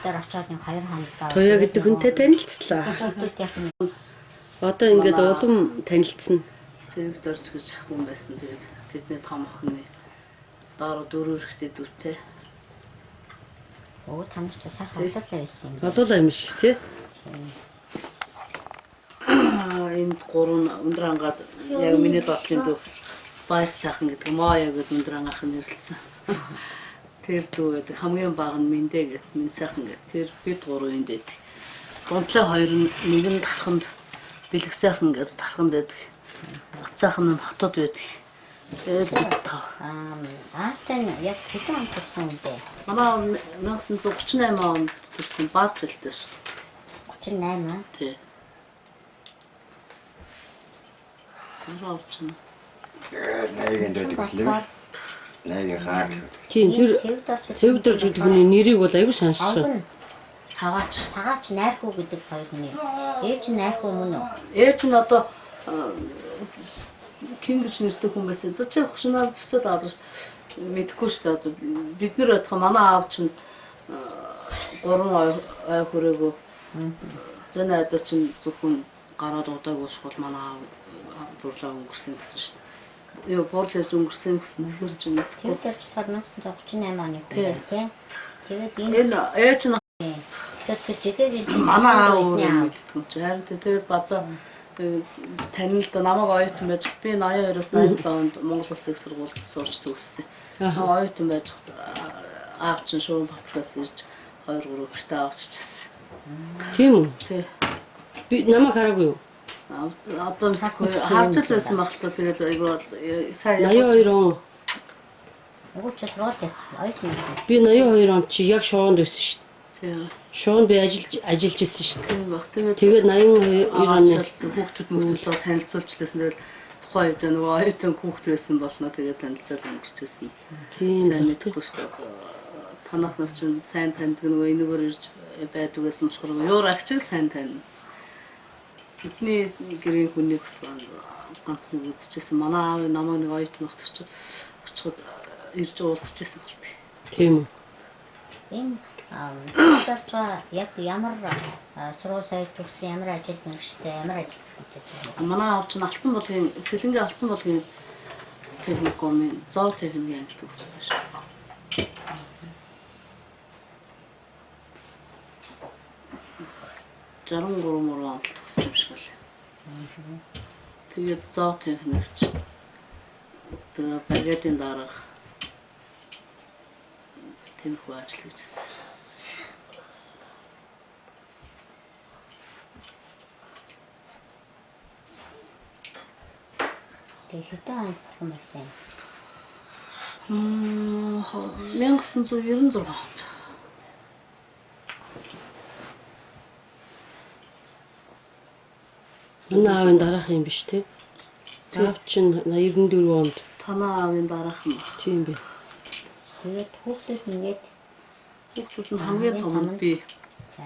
дээр очиод нэг 2 хоног даа. Тоя гэдэг хүнтэй танилцлаа. Одоо ингээд улам танилцсан. Цэвэг дорж гэж хүн байсан. Тэгээд тэдний том охины дараа 4 эрэгтэй дүүтэй. Оо танаас ч сайхан олоолаа байсан юм. Олуулаа юм шүү тий. Энд 3 өндөр ангаад яг миний дотлын дүү баяр цаахан гэдэг Моя гэдэг өндөр ангахын нэрлэлсэн. Тэр дүү гэдэг хамгийн бага нь Мэндэ гэдэг минь цаахан гэдэг. Тэр бид 3 энд байдаг. Дунтлаа 2 нь нэг нь тарханд бэлэг сайхан гэдэг тарханд байдаг. Цаахан нь хотод байдаг. Тэгээд бид тав. Аатан яг хэдэн он төрсөн юм бэ? Манай 1938 онд төрсөн бар жилтэй шүү дээ. 38 аа. Тий. Орчин. Найгийн дэдэг лээ. Найгийн хаар. Тийм тэр цэвдэрж гэдэг хүний нэрийг бол аягүй сонссон. Цагаач. Цагаач найрхуу гэдэг хоёр хүний. Ээж нь найрхуу мөн үү? Ээж нь одоо Кинг гэж нэртэй хүн байсан. За чи хөшнөө төсөөд аваад ш мэдгүй шүү дээ. Одоо бид нэр бодох манай аав чинь 3 ой хүрээгүй. Зэн айдаа чинь зөвхөн гараад удаагүй шул манай аав бурлаа өнгөрсөн гэсэн шүү дээ. Юу буурлаж өнгөрсөн гэсэн тэгэхээр чи мэдгүй. Тэр чухал 1938 оны хүн тийм. Тэгээд Энэ ээж нь тэгэхээр жигээр манай аав мэдтгүй чи харин тэгээд базаа танилд намайг оюутан байж хат би 82-оос 87 онд Монгол Улсын их сургуульд сурч төгссөн. Оюутан байж хат аав чинь шуурын батгаас ирж 2-3 гэртээ авчижсэн. Тийм үү? Тий. Би намайг хараагүй юу? Одоо мэдгүй харж л байсан багтал тэгээд айгүй сайн 82 он. Угч рот яцсан оюутан байсан. Би 82 онд чи яг шуунд байсан шүү дээ. тий. Шуунд би ажиллаж ирсэн шүү дээ. Тийм баг. Тэгээд 82 оны хүүхдүүд мөхөдлөө танилцуулчихсан. Тэгээд тухайн үед нөгөө оюутан хүүхд байсан болно. Тэгээд танилцаад өнгөрчихсэн. тийм Сайн мэдгүй шүү дээ. Танахнаас чинь сайн таньдаг нөгөө энэгээр ирж байдаг гэсэн болохоор юур агчиг сайн тань. Бидний гэрийн хүний бас ганц нэг үзчихсэн. Манай аав намайг нэг оюутан багт очиход ирж уулзчихсан болт. Тийм үү? Энэ тэрч яг ямар сургууль сайд төгсөн ямар ажил нэгштэй ямар ажил хийжсэн. Манай аав чинь алтан болгын Сэлэнгийн алтан болгын техникумын зоо техникийн ангид төгссөн шүү дээ. Жаран 3 онд төгссөн юм шиг л. Тэгээд зоо техникч тэгээд багийн дарга тиймэрхүү ажил хийжсэн. Тэгээ хэдэн он хүн байсан юм? 1996 онд. Манай аавын дараах юм биш тий. Тэр чинь 94 онд. Танаа аавын дараахан баг. Тийм би. Тэгээд хүүхдүүд ингээд Хүүхдүүд нь хамгийн том нь би. за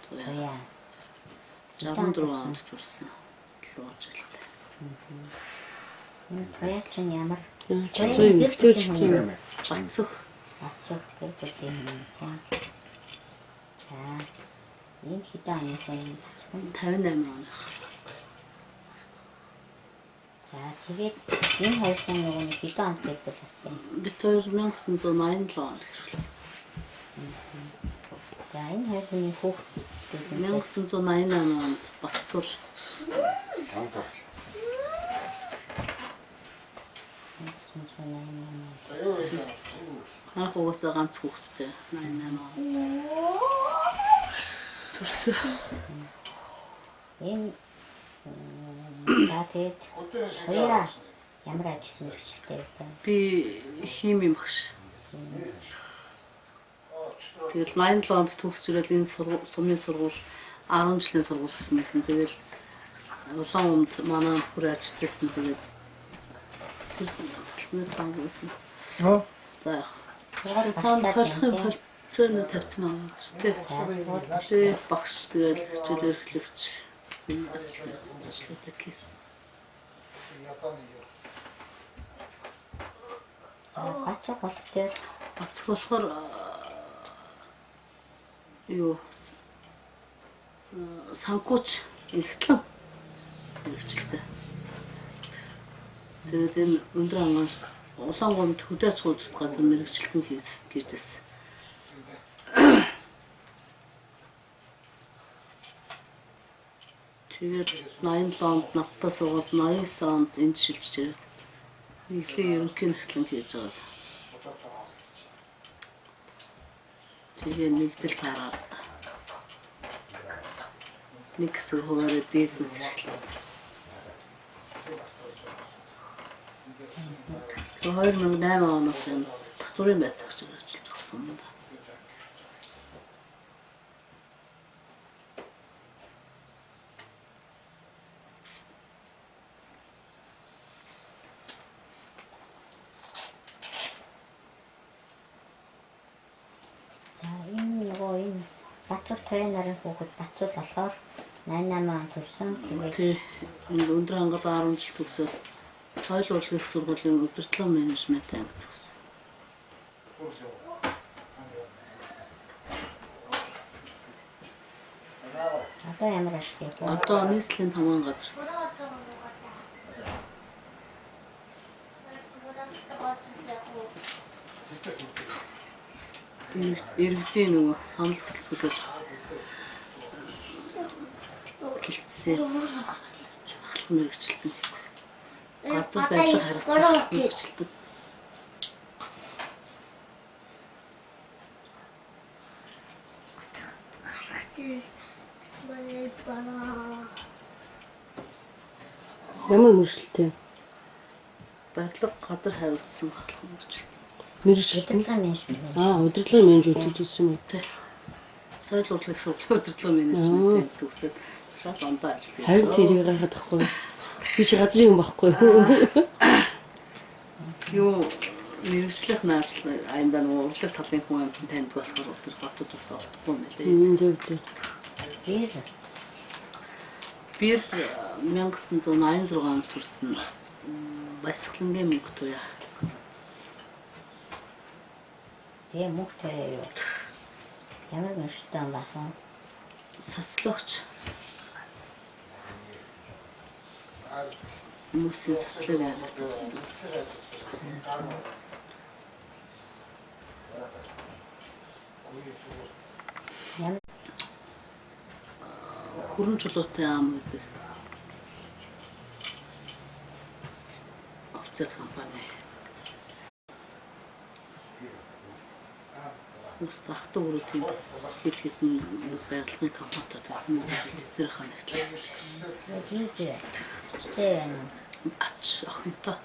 тоя 64 онд төрсэн. 7 жилдээ. энэ тоя чинь ямар Цэцүү юм битэр чинь. Бацсах. ацуу гэдэг юм тийм. За энэ хэдэн оны хүн бацхан. 58 он. За тэгээд энэ хоёр хүн нөгөө хэдэн онд гэдэг болсон. Бид 1987 онд гэрлсэн. За энэ хоёр хүний хүүхдүүд 1988 онд Бацул. Анх угаасаа ганц хүүхэдтэй 88 он. Төрсөн. энэ за тэгээд хоёраа ямар ажил мэргэжилтэй вэ? Би хими багш. Тэгэл 87 онд төгсч ирээд энэ сумын сургууль 10 жилийн сургууль хийсэн. Тэгэл улаан өмд манай нөхөр ажиллажсэн. Тэгээд тэр талхнаар банк байсан. За яах. Цаана холхын холцооны тавьсан аа. Тэгээ багш тэгэл хичээл эрхлэгч энэ ажлуудыг хийсэн. Бацаа болох дээр Бацх болохоор юу санкууч ихтлэн мэрэгчлээ. Тэгээд энэ өндөр ангаас улаан гомд хөдөөж гудад газар мэрэгчлэн хийжсэн. Тэгээд 87 онд надтай суугаад 89 онд энд шилжиж ирээд нэглийн ерөнхий нэгтлэн хийж байгаа. Тэгээ нэгдэл таараад нэг хэсэг хуваараа бизнес эрхлээд. Тэгээ 2008 оноос энэ татварын байцаагч ажиллаж байгаа юм да. Бацуур туяа нарын хүүхэд бацуул болохоор 88 он төрсөн. Тий. Энэ өндөр ангад 10 жил төгсөөд соёл урлагийн их сургуулийн удирдлага менежмент анги төгссөн. Одоо ямар ажил вэ? Одоо нийслэлийн тамгаан газар. Иргэдийн нөгөө санал хүсэлт хүлээж гэлтсэн ахлах мэрэгчлэн газар байдлыг харилцах мэрэгчлэн. Ямар мэрэгчлээ? Байдлыг газар хариуцсан ахлах мэрэгчлэн. Мэрэгчлээ. Удирдлагын менежмент. Удирдлагын менежмент гэсэн юм уу? Тий. Соёл урлагийн сургуулийн удирдлагын менежмент төгсөөд шал ондоо ажилладаг. Харин тэрийг гайхаад байхгүй. Би чи газрын юм байхгүй. Юу мэрэгчлэх наачл аянда нөгөө урлаг талын хүн амт танд болохоор өдөр хотод бас олдохгүй юм лээ. Зөв. Бир 1986 онд төрсэн Баясгалангийн мөнгө туяа. Тэгээ мөнгө туяа юу? Ямар нэрштэй юм басан? Социологч. Хүмүүсийн социологи яагаад төрсэн. Хүрэн чулуутай ам гэдэг офицер компани. Ус тахт өрөөний хэд хэдэн байрлагын компаниуд тэр ханагтлаа. Тэгээ Ач охинтой.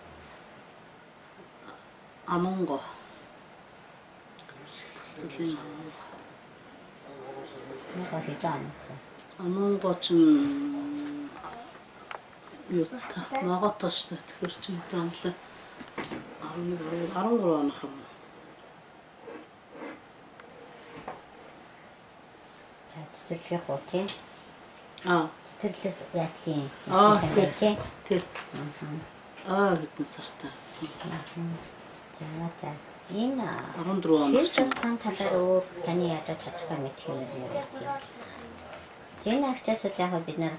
Амонго. Зөвлөлийн нөгөө хэдэн Амонго ч юу та магадгүй шүү дээ. Тэгэхээр чи хэдэн амлаа 13 онох юм. цэцэрлэг хоо тийм. Цэцэрлэг ястын. Тий. Хэдэн сартай. За. Энэ 14 онох ч хэлсэн талаар өөр таны ядаж чадах мэт юм уу? Зэн агчаас л яг бид нар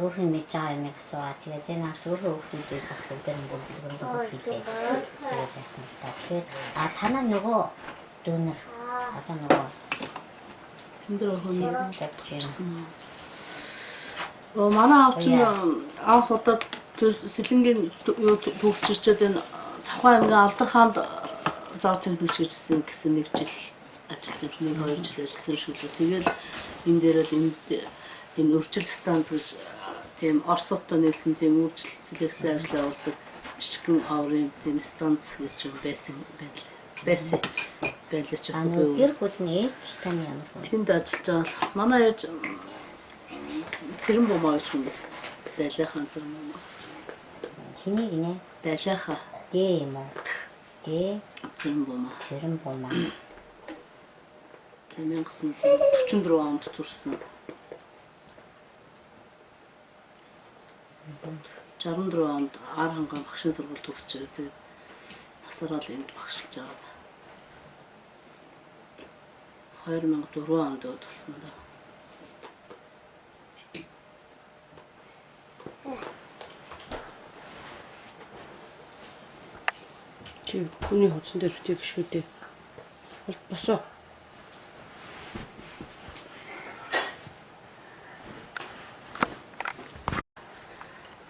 өөрхөн мэдж байгаа юм асууа. Тэгээ зэн агч өөрөө өөрхөндөө бас бүгдээр бүгд хийлээ. Тэгээд яасан л та. Тэгэхээр танаа нөгөө дүүнер одоо нөгөө өндөр охин тавьчихсан. Манай аав чинь анх удаа Сэлэнгийн юу төгсч ирчээд энэ Цавхан аймгийн Алдархаанд зав техникч гэсэн нэг жил ажилласан. 1-2 жил ажилласан шүү дээ. Тэгэл энэ дээр л энэ өрчил станц гэж тийм Оростой нэлсэн тийм үржил селекцийн ажил явуулдаг жижигхэн аврын тийм станц гэж байсан байна лээ. Байсан байлаа ч үгүй. Гэр бүлийн ээж таны ямар вэ? Тэнд ажиллаж байгаа. Манай ээж Цэрэн бумаа гэж хүн байсан. Дайлахын цэрэн бумаа. Хиний гинэ? Дайлахаа. Дээ юм уу? Дээ Цэрэн бумаа. цэрэн бумаа. 1944 онд төрсэн. 64 онд Ар хангаан багшийн сургууль төгсөж ирээ. Тэгээд насаараа л энд багшилж байгаа. 2004 онд болсон да. Чи хүний хоцсон дээр үтэй гişгүй дээ. Босоо.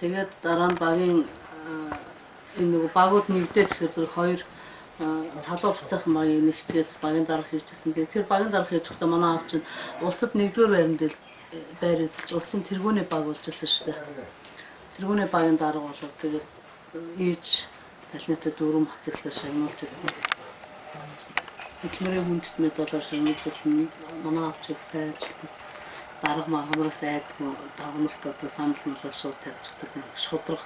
Тэгээд дараа нь багийн энэ нэг багууд нэгдээд тэгэхээр зэрэг хоёр цалуу буцаахан багийг нэгтгээд багийн дарга хийжсэн. Тэгээд тэр багийн дарга хийж байхдаа манай аав чинь улсад нэгдүгээр байранд байр эзэж улсын тэргүүний баг болж ирсэн шүү дээ. Тэргүүний багийн дарга болоод тэгээд ээж Талнаатай дөрөв моцоглоор шагнуулж ирсэн. Хөдөлмөрийн хүндэт $1 шагнуулж ирсэн. Манай аав ч их сайн ажилтдаг. Дарга махамраас айдгүй давнарт одоо санал муулаа шууд тавьчихдаг. Шудраг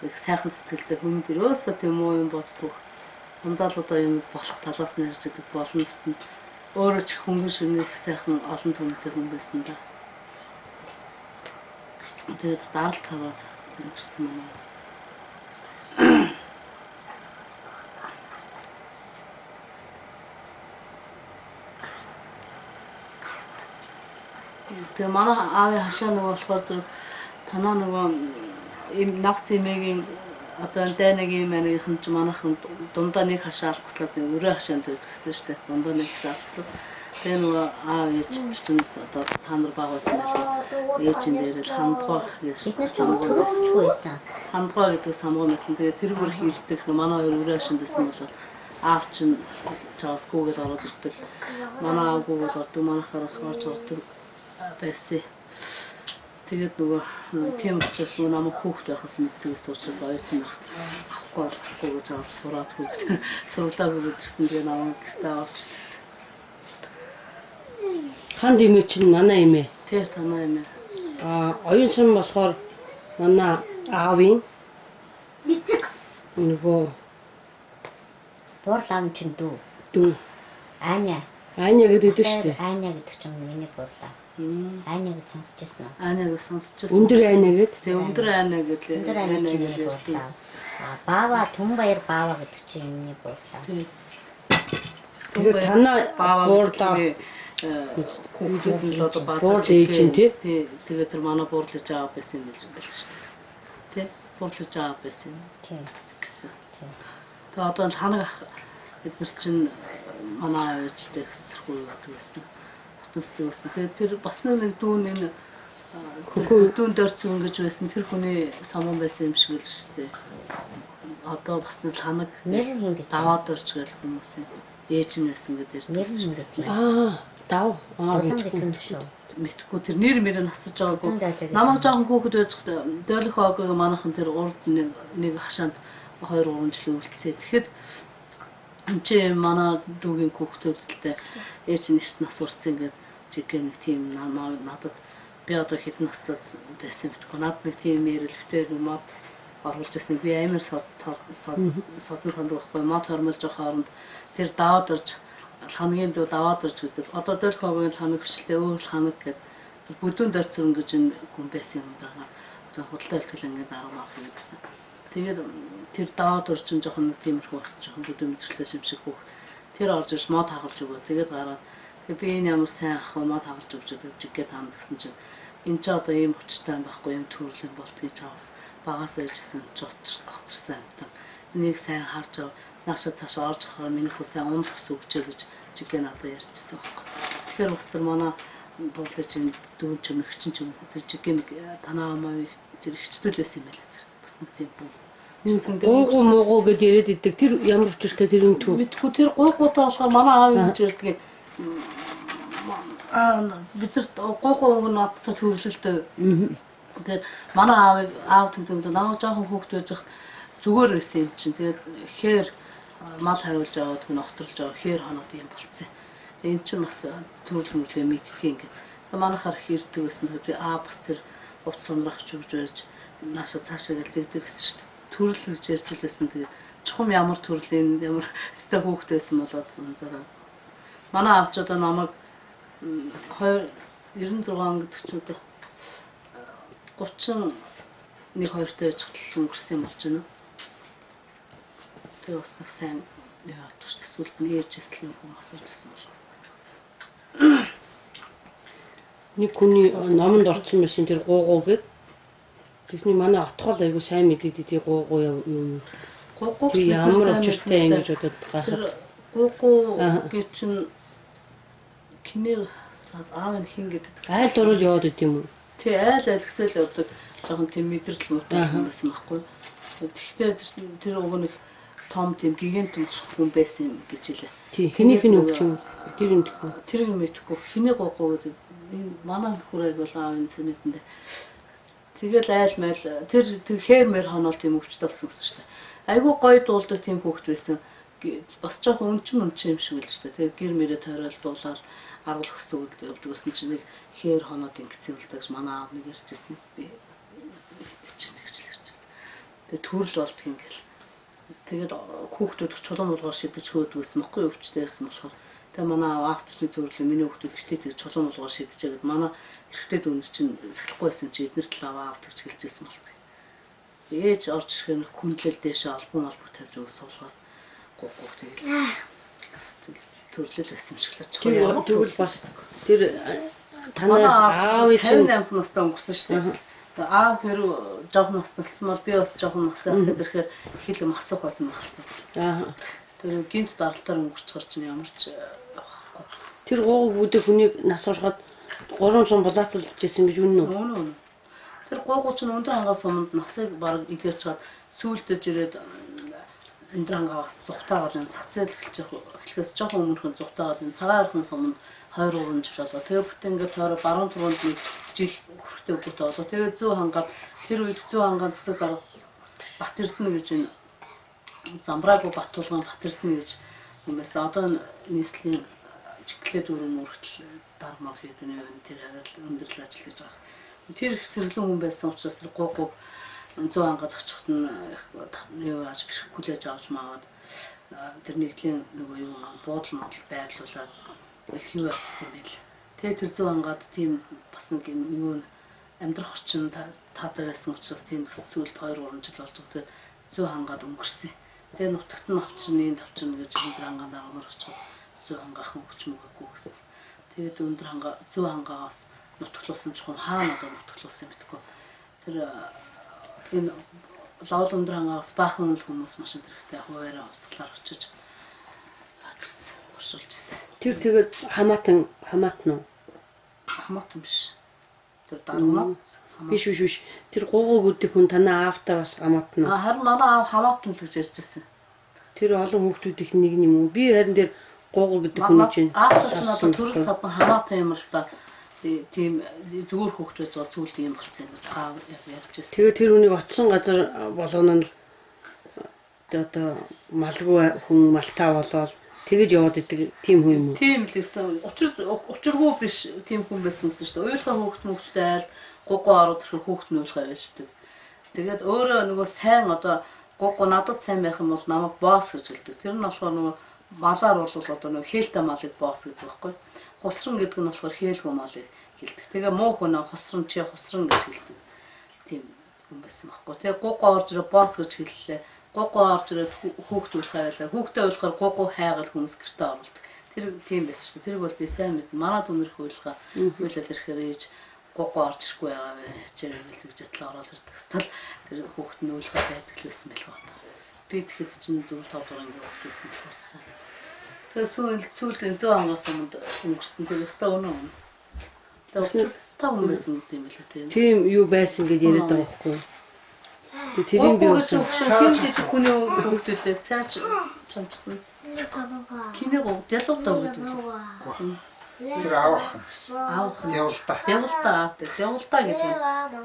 их сайхан сэтгэлтэй хүн дөрөөсөө тийм үү юм боддог. Ундаа л одоо юм болох талаас нь ярьж идэг болно битэн. Өөрөө ч хөнгөн шиг их сайхан олон түмтэй хүн байсан да. Тэгээд даралт таваад өнгөрсөн манай. Тэгээ манай аавын хашаа нөгөө болохоор зэрэг танаа нөгөө им нагц эмээгийн одоо дайнагийн манийхэн ч манайхан дундаа нэг хашаа алгаслаад өрөө хашаанд өгсөн шүү дээ. Дундаа нэг хашаа алгаслаад тэгээ нөгөө аав ээж чинь одоо та нар баг байсан байлгүй. Ээжин дээр л хандгаа гэж самгуу байсан. Хандгаа гэдэг самгуу байсан. Тэгээ тэр бүр ирдэг. Манай хоёр өрөө хашаанд байсан болоо аав чинь чаас гүүгэл ороод ирдэг. Манай аав гүүгэл ордог, манайхаар орж ордог байсан. Тэгээд нөгөө тийм учраас намайг хүүхэд байхаас мэддэгээс учраас оюутан авахгүй болохгүй гэж аваад сураад хүүхэд сурлаа өгөөдөрсөн. Тэгээ намайг гэртээ авчихсан. Ханд эмээ чинь манай эмээ. Тэр танаа эмээ. Оюун сан болохоор манай аавын нөгөө Буурлаам чинь дүү. Аня. Аня гэдэг шүү дээ. Аня гэдэг чинь миний буурлаа. Аня гэж сонсож байсан уу? Аня гэж сонсож байсан. Өндөр Аня гэдэг. Тэгээ өндөр Аня гэдэг. Өндөр Аня чинь миний буурлаа. Баава Түнбаяр Баава гэдэг чинь миний буурлаа. Тэгэхээр танаа буурлаа хүүхдүүд нь л одоо буур ээж тий. Тэгээ тэр манай буурлаж аав байсан юм биш шүү дээ. Тий? Буурлаж аав байсан юм. Тий. Гэсэн. Тэгээ одоо ханаг ах эдгээр чинь манай ээжтэй хэсэрхүү байдаг гэсэн. Хотостой байсан. Тэгээ тэр бас нэг дүүн энэ дүүн дөрцөн гэж байсан. Тэр хүний самун байсан юм шиг л шүү дээ. Одоо бас нэг ханаг нэр нь хин гэж даваад орж гэл хүмүүс юм. Ээж нь байсан гэдэг нэр ярьдаг нь шүү гэдэг. дээ. Дав. Гэдэг юм шүү. Мэдхгүй тэр нэр мэрээ насаж байгаагүй. Намайг жоохон хүүхэд байж хата дөөлөх аагааг манайхан тэр урд нэг хашаанд 2-3 жил үлдсээ. Тэгэхэд чи манай дүүгийн хүүхдүүдтэй ээж нь эрт нас урцсан ингээд жигээ нэг тийм надад би одоо хэдэн настай байсан битгүй. Над нэг тийм ярилвтэй мод оруулж ирсэн. Би амар содон санддаг байхгүй. Мод хормолж байгаа хооронд тэр даваад орж ханыгийн дүү даваад орж гэдэг. Одоо дөөлөх аагагийн ханаг хүчлээ өөр ханаг гэдэг бүдүүн дөрцөн гэж энэ хүн байсан юм даа. Одоо худалдаа ихтгэл ингээд арга маа гэсэн. Тэгээд тэр даваад орж жоохон нэг тиймэрхүү бас жоохон бүдүүн мэдрэлтэй шимшиг хөөх. Тэр орж ирж мод хагалж өгөө. Тэгээд гараад би энэ ямар сайн ах мод хагалж өгч гэдэг жигээ таанд гэсэн чинь энэ ч одоо ийм хүчтэй байхгүй юм төрлийн болтгийг чавс багаас ээжсэн ч гоцорсан амтан. Энийг сайн харж наашаа цаашаа орж хараа миний хөө сайн ум тус өгчээ гэж жигээ надад ярьжсэн байхгүй. Тэгэхээр бас тэр манай буурлаж энэ дүүн ч юм ихчин ч юм тэр жигээ танаа амаа тэр ихчдүүл байсан юм байна. Бас нэг тийм бүү. Гуугуу муугуу гэж яриад идэг. Тэр ямар учиртай тэр юм төв. Мэдгүй тэр гуугуудаа болохоор манай аав гэж ярьдаг. Бид нар гуугууг надад төрлөлтөө. Тэгээд манай аав гэдэг намайг жоохон хүүхэд байж хат зүгээр байсан юм чинь. Тэгээд хээр мал хариулж аваад гэн огторлж аваа хээр хоноод юм болцсон. Энэ чинь бас төрөл мөрлөө мэддэг ингээд. Манайхаар хэрдэг гэсэн. Тэгээд бас тэр хувц сунрах чүрж барьж наашаа цаашаа гэлдэгдэг гэсэн шүү дээ. Төрөл гэж ярьж байсан. Тэгээд чухам ямар төрлийн ямар өстэй хүүхэд байсан болоод анзаараа. Манай аавч одоо намайг 96 гэдэг чи одоо 31 2-той байж хатал өнгөрсөн болж байна. Тэгээ бас нэг сайн яа тус төсвөлд нь ээжээс л юм асуужсэн болохоос. Нэг хүний номонд орсон байсан тэр гуугуу гээд. Тэсний манай отгол айгу сайн мэдээд тий гуугуу юм. Гуугуу Тэг ямар учиртай юм гэж бодоод гайхаад. Гуугуу гэж чинь киний аав нь хин гэдэг. Айл дурууд яваад идэв юм уу? Тий айл гэсэл явдаг. Жоохон тийм мэдрэл муутай байсан байхгүй. Тэгэхдээ тэр уг нэг том тийм гигантын хүн байсан юм гэж хэлээ. Тий хинийх нь өгч юм. Тэр юм тэгэхгүй. Тэр юм мэдхгүй. Хиний гуугуу гэдэг. Энэ манай нөхөр айгуул аавын сэрэндээ. Тэгэл айл майл тэр хээрмэр хонол тийм өвчтэй болсон гэсэн шүү дээ. Айгуу гоё дуулдаг тийм хүүхэд байсан. Бас жоохон өнчин юм шиг байл шүү дээ. Тэгээ гэр мэрээ тойрол дуулаад аргал хөстөг явдаг гэсэн чинь нэг хээр хоноод ингэсэн юм л тагш манай аав нэг ярьжсэн. Би чинь тэгж л ярьжсэн. Тэгээ төрөл болдг юм гэл. Тэгээд хүүхдүүд чулуун болгоор шидэж хөөдөг гэсэн мөхгүй өвчтэй байсан болохоор тэгээ манай аавч нэг төрөл миний хүүхдүүд ихтэй тэг чулуун болгоор шидэж байгаа манай эрэгтэй дүүнер чинь сахилахгүй байсан чи эднэрт л аваад гэж хэлжсэн бол би. Ээж орж ирэхээр хүндлэл дэшээ албан тавьж өгс суулгаад гуг тэгэл төрлөл байсан юм шиг л очих. Тэгвэл бас тэр танай аав чинь 58 настай өнгөрсөн шүү дээ. Аав хэрэг жоохон наснасмаар би бас жоохон насаа хэдэрхээр хэл юм асуух байсан байна. Тэр гинт даралтаар өнгөрчихөр чинь ямар ч байхгүй. Тэр гууг бүдэ хүнийг нас ороход 3 сум булаацалж байсан гэж үнэн үү? Үнэн. Тэр гуугуу чинь өндөр хангаас өмнөд насыг баг идэж чад сүүлдэж ирээд өндөр хангаас зүхтаагаад энэ зах зээл эхлэхээс жоохон өмнөхөн зүхтаагаад энэ цагаан архын өмнө 2-3 жил болоо. Тэгээ бүтэн ингээд тойроо баруун түрүүнд нэг жил хүрхтэй өгөөтэй болоо. Тэгээ зүү хангаад тэр үед зүү хангаан цэцэг дарга Бат Эрдэнэ гэж энэ Замбраагүй Батулган Бат Эрдэнэ гэж хүмүүс одоо нийслэлийн чиглэлд өрөм өргөтөл дармал гэдэг нь тэр авирал өндөрлөл ажил хийж байгаа. Тэр их сэрлэн хүн байсан учраас тэр гууг 100 ангаад очихт нь юу яаж хүлээж авч маагаад тэр нэгдлийн нөгөө юу буудал модал байрлуулад их юу явчихсан юм байл. Тэгээ тэр 100 ангаад тийм бас нэг юу амьдрах орчин таатай байсан учраас тийм сүүлд 2-3 жил болж байгаа. Тэгээ 100 ангаад өнгөрсөн. Тэгээ нутагт нь авчирны тавчирна гэж өндөр хангаан дагнаар очих 100 хангаахан хүч мөгөөгүй гэсэн. Тэгээд өндөр хангаа 100 хангаагаас нутаглуулсан ч хүн хаана одоо нутаглуулсан мэдгүй. Тэр энэ лавл өндөр хангаагаас баахан хүмүүс машин хэрэгтэй хуваараа авслаар очиж очсон боршуулж ирсэн. Тэр тэгээд хамаатан уу? Хамаатан биш. Тэр дарма биш. Тэр гуугуу бүдэ хүн танаа аавтаа бас хамаатан уу? Харин манай аав хамаатан л гэж ярьжсэн. Тэр олон хүүхдүүдийнх нэг юм уу? Би харин тэр гуугуу гэдэг хүн чинь аав ч надад төрөл садан хамаатан юм л да. Тийм зүгээр хүүхд байж байгаа сүүлд юм болчихсон гэж аав ярьжсэн. Тэгээ тэр үнийг очсон газар болгоно л одоо малгүй хүн малтаа болоод тэгэж яваад идэг тийм хүн юм уу? Тийм л гэсэн. Учиргүй биш тийм хүн байсан гэсэн шүү дээ. Уйлхай хүүхдтэй айл гугуу ороод ирэхээр хүүхд нь уйлхай байж шүү дээ. Тэгээд өөрөө нөгөө сайн одоо гугуу надад сайн байх юм бол намайг босс гэж хэлдэг. Тэр нь болохоор нөгөө малаар бол одоо нөгөө хээлтэй малыг босс гэдэг байхгүй. Хусран гэдэг нь болохоор хээлгүй малыг хэлдэг. Тэгээ муу хүн хусран чи хусран гэж хэлдэг. Тийм хүн байсан байхгүй. Тэгээ гугуу орж ирээ босс гэж хэллээ. Гугуу орж ирээд хүүхд уйлхай байлаа. Хүүхдээ уйлахаар гугуу хайгаад хүмүүс гэртээ оруулдаг. Тэр тийм байсан шүү дээ. Тэрийг бол би сайн мэд. Манай дүнэрх уйлхай уйлаад ирэхээр ээж гугуу орж ирэхгүй байгаа вэ? Хачаар гэлдэг жатлаа ороод ирдэг. Стал тэр хүүхд нь уйлхай байдаг л байсан байлгаа. Би тэгэхэд чинь 4-5 дугаар ингээ хүүхдээсэн болохоор. Тэгээ сүүлд 100 ангаас өмнө өнгөрсөн тэгээс та өнөө. Тэгээ та хүн байсан гэдэг юм билээ тийм. Тийм юу байсан гэж яриад байгаа байхгүй. Тэрийн би хин гэж хүний хүүхдүүдээ цаач чанчсан. Киний гоо дэлготоо гэдэг. Тэр авах. Явуултаа гэдэг.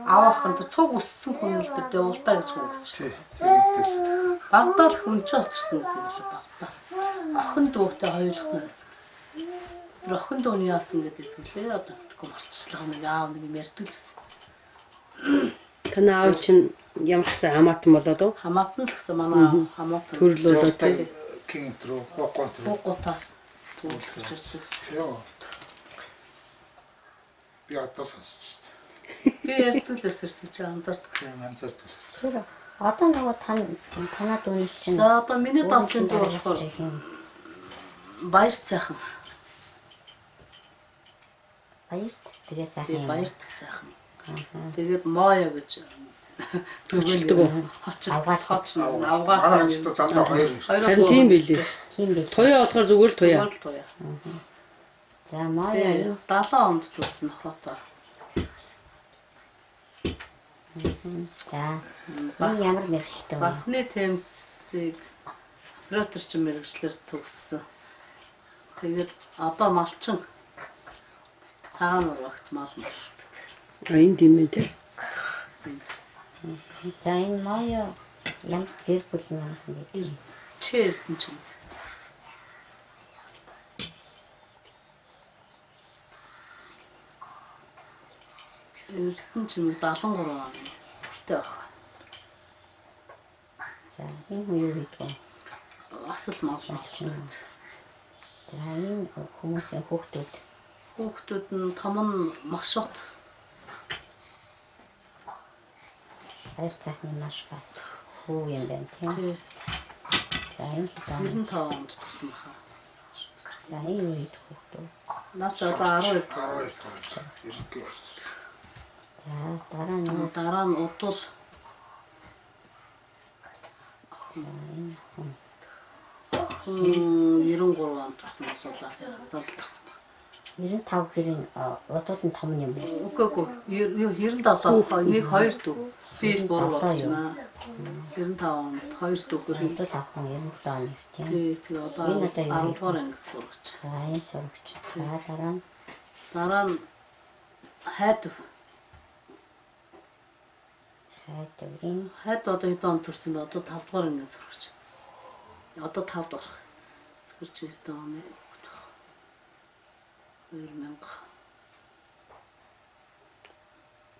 Авах нь тэр цуг өссөн хүн л тэр явуултаа гэж хэлсэн. Тийм. Багтаал хүн ч очирсан гэдэг юм шиг багтаа. Охин дүүтэй хоёулах нь байсан гэсэн. Тэр охин дүүний яасан гэдэг лээ одоо мэдгүй марчлаа нэг аав нэг юм ярьдаг гэсэн. Танаа аав чинь ямар гэсэн хамаатан болоод уу? Хамаатан л гэсэн манай хамаатан. Төрлөлөө тий. Кинтру хоконтру. Хокота. Төрлөж Яа. Би одоо сонсч. би ярьдаг л байсан шүү дээ анзаардаг. Тийм анзаардаг. Тэр одоо нөгөө танаа дүүнер чинь За одоо миний донтлын дуу болохоор баяр цайхан. Баярт тэгээ сайхан Тэгээ юм. баярт сайхан. Аа. Тэгээд моё гэж Хөчөлдөг үү? авгаад Манай ажид залуу хоёр юм. Харин тийм билээ. Тийм бил. Туяа болохоор зүгээр л туяа. туяа. За маа Тэгээ 70 онд төрсэн хото. за энэ ямар мэрэгчтэй вэ? Банхны темсийг операторч мэрэгчлэр төгссөн. Тэгээд одоо малчин цагаан урагт мал малдаг. А энэ тийм ээ те. За энэ маа ямар гэр бүл юм бэ? Чээрдэн чинь. Эрдэн чинь 73 он хүртэл байх. За энэ хүн юу хийдэг вэ? Бас л мал малчин. За энэ хүмүүсийн хүүхдүүд Хүүхдүүд нь том нь машут хайр цаахны маш бат хүү юм байна тийм. За энэ хэд 95 онд төрсэн баха. за энэ юу хийдэг хүүхдүүд? Наач одоо 12. 12 тооч. Ерөнхий болсон. За дараа нь Дараа нь удвал энэ хүн 93 онд төрсэн болоо залдсан ба. 95 гэрийн удууд нь том юм бэ? Үгүй 97 нэг 2 дүү. Би буруу бодож байна. 95 онд 2 дүү хөрөв. Удууд авах нь 97 оны тийм. Тэгээ одоо 10 дугаар ангид сурч. За энэ сурагч. За Дараа нь хайд энэ хайд одоо хэдэн онд төрсэн бэ? Одоо 5 дугаар ангид сурч. Одоо 5 дугаар. Тэр чи хэдэн оны? 2000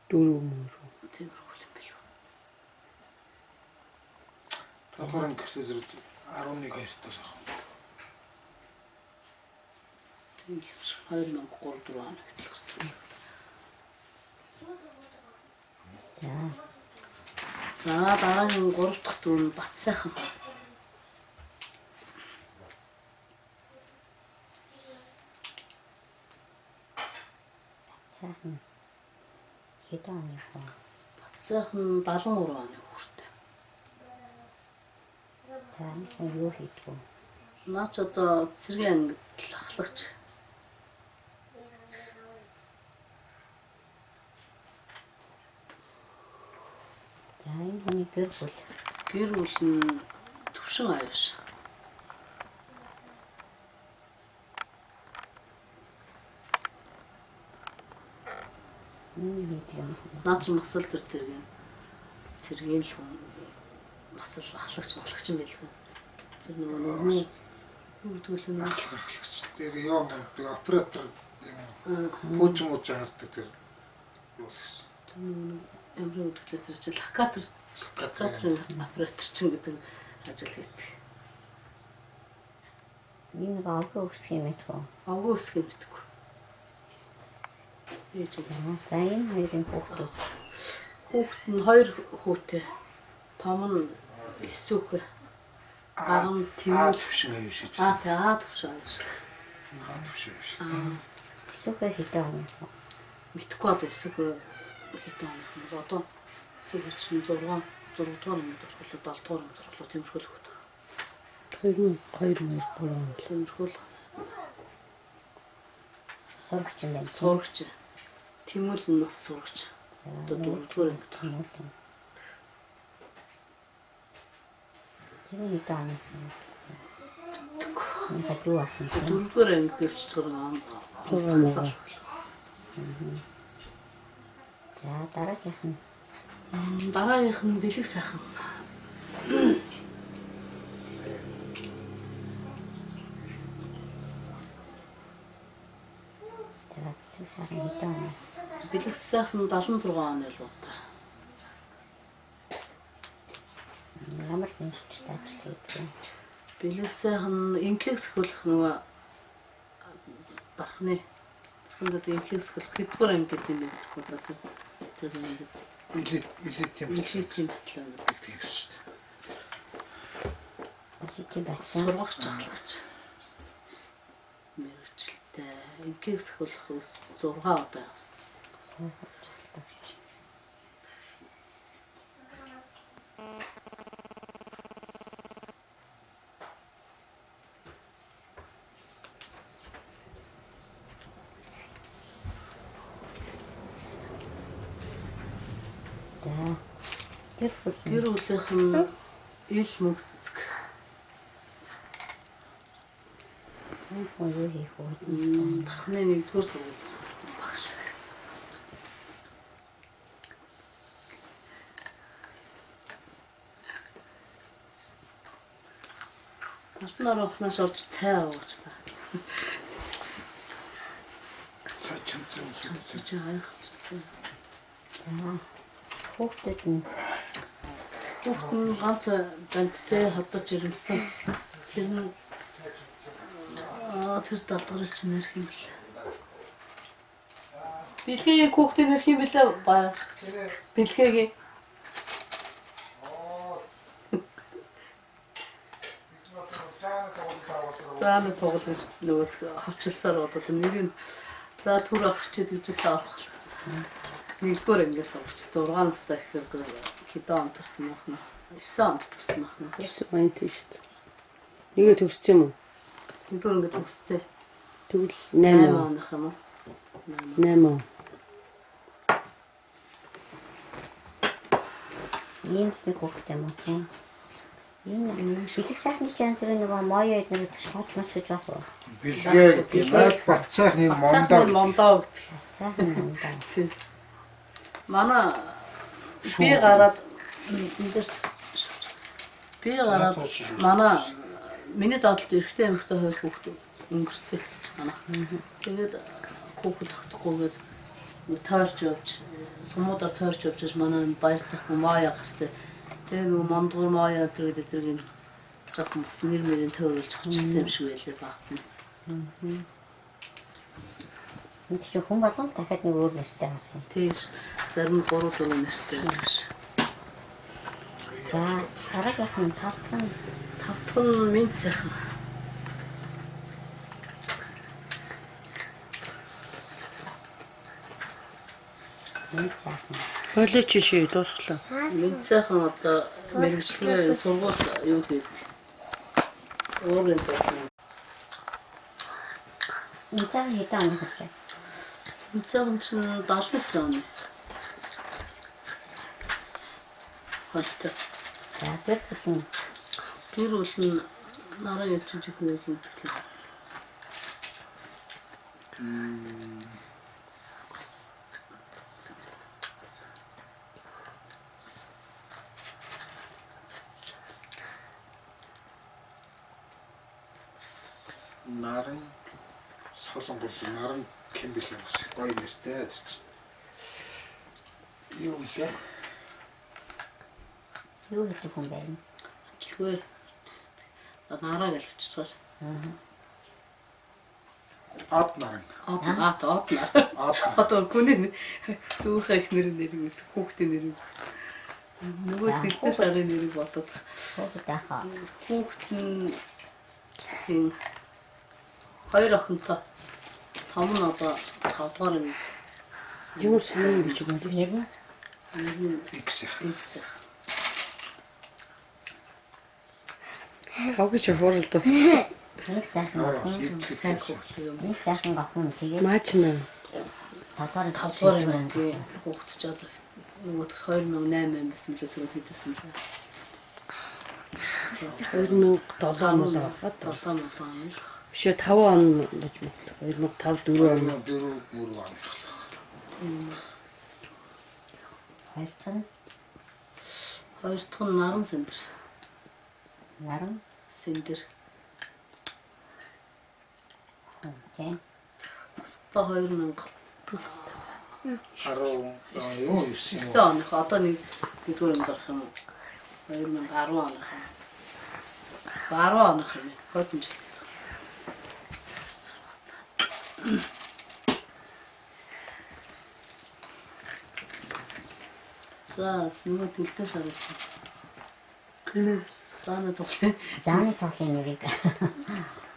Дөрөв мөр. тиймэрхүү юм биш үү? Татварын гэхлээр зэрэг 11 хайртай байх. Тийм л шиг 2003 4 он хөтлөсөн. За дараагийн 3 дахь дүү нь Бат сайхан. сайхан хэдэн оны хүн? Бат сайхан 73 оны хүртэ. За энэ хүн юу хийдэг вэ? Наач одоо цэргийн ангид л ахлагч. За энэ хүний гэр бүл Гэр бүл нь төвшин аюуш. энэ хийдэг юм. Наач масал төр цэргийн л хүн масал ахлагч юм байлгүй. Тэр нөгөө юу гэдэг юм бэ? Тэр юм нэг оператор юм. Пүүч мууч хардаг тэр юу гэсэн. Тэр нөгөө ямар үгтэй тэр чинь локаторын оператор чинь гэдэг ажил хийдэг. Энэ авгаа өсөх юм ээ. Авгаа өсгөх юм гэдэггүй. Ээж нь. За энэ хоёрын хүүхдүүд Хүүхэд нь 2 хүүтэй. Том нь 9 хүүхэ. Гар нь Аа тэмэл. төвшин аюу шиж. Аа төвшөө. Аа төвшин аюу шиж. өсөхөө хэдэн оны хүн? Мэдхгүй одоо 9 хүүхэ хэдэн оных юм бол одоо 9 хүүхэ чинь 6 дугаар ангид орхолоо 7 дугаар ангид орхолоо тиймэрхүү л хүүтэй. 2003 он. Тиймэрхүү л Сурагч юм байна. сурагч. Тэмэл нь бас сурагч. Одоо 4 дугаар ангид. Тэр хэдэн оны хүн? Энэ хажуу асан. 4 дугаар ангид гэвч чигээр За дараагийнх нь дараагийнх нь бэлэг сайхан. за сайхан хэдэн оны? Бэлэг сайхан 76 оны л удаа. Ямар нэмшигчтэй ажил хийдэг. Бэлэг сайхан инкийг сөхөлөх нөгөө дархны хүндэд инкийг сөхөлөх хэдгээр ангид юм гэдэггүй за тэр зэрэг ангид Илет юм. инкийн батлаа гэдэг. Тэгс шүү дээ. Хичээл байсан. Сургагч ахлагч. Мэргэжилтэй инкекс хөлөх 6 удаа явсан. За. Гэр бүлийнхэн ил мөнгөцөг. Юу хийх вэ? Дахны 1-р сургууль багш. Алтнаар ухнаас орж цай аваач та. Цаа чанцсан Чи хайхаж. За. Хүүхдүүд нь Хүүхдэн ганц банттай хадаж ирэмсэн. Тэр нь тэр далгарч чинь нэрх юм бэл. Бэлгийн хүүхдийн нэрх юм бэлээ ба. Бэлгээгийн заана тоглож нөгөө хавчилсаар одоо нэрийг за түр авчиж гэж таах. Нэгдүгээр ангиас авч 6 настай гэхээр хэдэн он төрсөн махна. 9 он төрсөн махна. Сайн тийш. Нэгэ төгсч юм уу? Нэгдүгээр ангид төгсцээ. Тэгвэл 8 8. оных юм уу? 8. ийм нэг хүүхдтэй юм уу? Энэ шилэг сайхны чанарын нөгөө моё эднэр шооч моч гэж баг уу? бэлгээ гэмэл бацаахны мондоо Сайхан юм да. Тийм. Манай би гараад эндээс би гараад манай миний дадалд эрэгтэй эмэгтэй хоёр хүүхэд өнгөрцөө манай. Тэгээд хүүхэд тогтохгүйгээд тойрч явж сумуудаар тойрч явж манай баяр цахин маяа гарсан. Тэгээ нөгөө мондгор маяа тэгээд эдгээр юм жоохон бас нэр мэрийн тойруулж очсон юм шиг байлээ багт. Энд чинь хүн болгон дахиад нэг өөр нэртэй байх юм. Тийш. Зарим нь 3-4 нэртэй биш. За, дараагийнх нь тавтхан Тавтхан минь сайхан. энэ сайхан. Коллеж шээ дуусглаа. Минь сайхан одоо мэрэгчлээ сургууль юу гэдэг. Өөрийн сайхан. Энэ цаг хэдэн оны хүрсэн? Минь сайхан чинь 79 оны. Хөлтэй. За, гэр бүлийн Гэр бүл нь наран ячиж ихнэ гэдэг. наран солонгол наран кэмбэл юм бас гоё нэртэй. Юу вэ? юу хийх хүн байна? Ачлгүй. Нараа гэж авчиж Ад наран. Ад нар. Одоо гүний дүүхэ их нэр хүүхдийн нэр. Нөгөө дэлгэн шарын нэрийг бодоод Хүүхэд ахаа. хүүхд нь хин хоёр охинтой. Том нь одоо 5 дугаар юм. Ямар сайн гэж байна. Нэр нь X. Хавгч хууралд бас. нэг сайхан Сайн хүүхд юм. нэг сайхан гохн тэгээд Маачна. 5 5 дугаар юм гээ. Хүүхд ч одоо нөгөө 2008 юм байсан мөлий түрүү хийдсэн юм байна. 2007 оноос авахад 7 он. бишээ 5 он гэж байна. 2005 4 он. 4 мөр байна. хоёр дахь Хоёр дахь нь наран сэндэр. наран Сэндэр. тийм. Өстой 2000 юу 9 оных одоо нэгдүгээр ангид орох юм уу? 2010 оных юм. 10 оных юм. Хойдон жил. За, нөгөө дэлгэн шарч. Зааны тоглоом. Зааны тоглоом нэрийг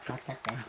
бодоод байна.